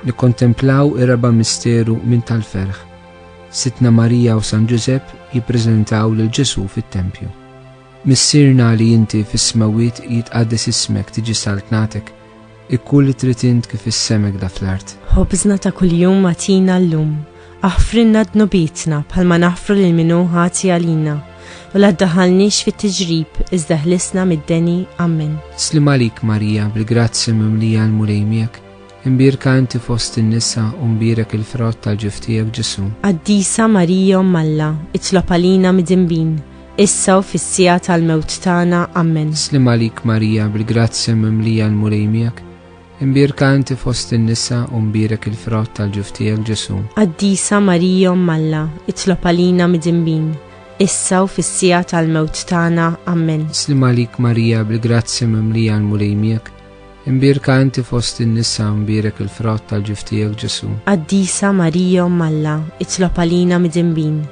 nikkontemplaw ir-raba' misteru minn tal-ferħ. Sitna Marija u San Giuseppe jippreżentaw lil Ġesu fit-Tempju. Missierna li inti fis-smawiet jitqaddes ismek tiġi saltnatek, ikkun li trid int kif is-semek da fl-art. ħobżna ta' kuljum atina llum, aħfrinna dnubietna bħalma naħfru lil min hu ħati għalina, u la ddaħħalniex fit-tiġrib iżda ħlisna mid-deni. Amen. Slim għalik Marija bil-grazzi mimlija l-mulejmiek, imbirka inti fost in-nisa u mbirek il-frott tal-ġuf tiegħek Ġesu. Qaddisa Marija Omm Alla, itlob għalina mid-dinbin, issa u fis-sija tal-mewt tagħna. Amen. Slim għalik Marija bil-grazzi mimlija l-mulejmiek, imbirka inti fost in-nisa u mbirek il-frott tal-ġuf tiegħek Ġesu. Qaddisa Marija Omm Alla, itlob għalina mid-dinbin, issa u fis-sija tal-mewt tagħna. Amen. Slim għalik Marija bil-grazzi mimlija l-mulejmiek, imbirka inti fost in-nisa u mbirek il-frott tal-ġuf tiegħek Ġesu. Qaddisa Marija Omm Alla, itlob għalina mid-dinbin,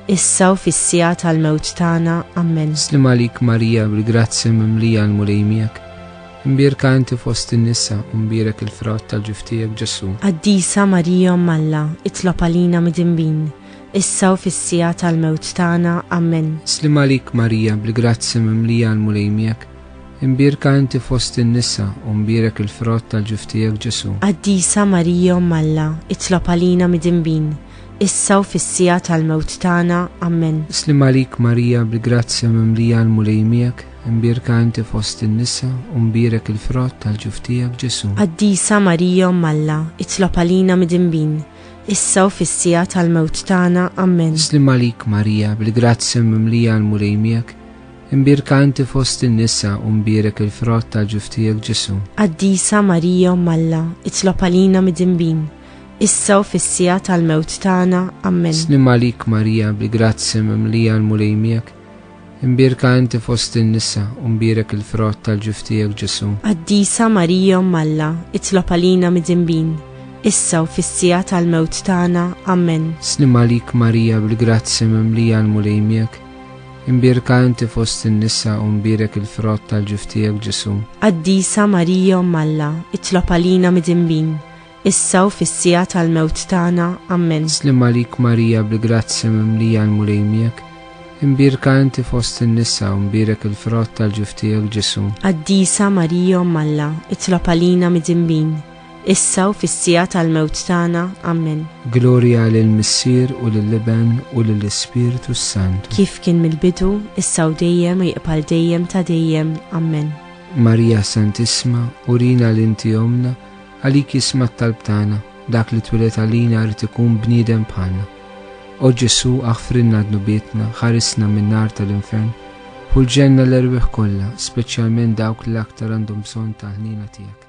issa u fis-sija tal-mewt tagħna. Amen. Slim għalik Marija bil-grazzi mimlija l-mulejmiek, imbirka inti fost in-nisa u mbirek il-frott tal-ġuf tiegħek Ġesu. Qaddisa Marija Omm Alla, itlob għalina mid-dinbin, issa u fis-sija tal-mewt tagħna. Amen. Slim għalik Marija bil-grazzi mimlija l-mulejmiek, imbirka inti fost in-nisa u mbirek il-frott tal-ġuf tiegħek Ġesu. Qaddisa Marija Omm Alla, itlob għalina mid-dinbin, issa u fis-sija tal-mewt tagħna. Amen. Slim għalik Marija bil-grazzi mimlija l-mulejmiek, imbirka inti fost in-nisa u mbirek il-frott tal-ġuf tiegħek Ġesu. Qaddisa Marija Omm Alla, itlob għalina mid-dinbin, issa u fis-sija tal-mewt tagħna. Amen. Slim għalik Marija bil-grazzi mimlija l-mulejmiek, imbirka inti fost in-nisa u mbirek il-frott tal-ġuf tiegħek Ġesu. Qaddisa Marija Omm Alla, itlob għalina mid-dinbin, issa u fis-sija tal-mewt tagħna. Amen. Slim għalik Marija bil-grazzi mimlija l-mulejmiek, imbirka inti fost in-nisa u mbirek il-frott tal-ġuf tiegħek Ġesu. Qaddisa Marija Omm Alla, itlob għalina mid-dinbin, issa u fis-sija tal-mewt tagħna. Amen. Slim għalik Marija bil-grazzi mimlija l-mulejmiek, imbirka inti fost in-nisa u mbirek il-frott tal-ġuf tiegħek Ġesu. Qaddisa Marija Omm Alla, itlob għalina mid-dinbin, issa u fis-sija tal-mewt tagħna. Amen. Slim għalik Marija bil-grazzi mimlija l-mulejmiek, imbirka inti fost in-nisa u mbirek il-frott tal-ġuf tiegħek Ġesu. Qaddisa Marija Omm Alla, itlob għalina mid-dinbin, issa u fis-sija tal-mewt tagħna. Amen. Glorja lill-Missier u lill-Iben u lill-Ispiritu Sant. Kif kien mill-bidu, issa u dejjem u jibqal dejjem ta' dejjem. Amen. Marija Santissima, urina l-inti omna, għalik jisma' t-talb tagħna, dak li twilet għalina rrid ikun bniedem bħalna. O Ġesu aħfrinna dnubietna, ħarisna min-nar tal-infern, u l-ġenna l-erwieħ kollha, speċjalment dawk li aktar għandhom bżonn ta' ħnina tiegħek.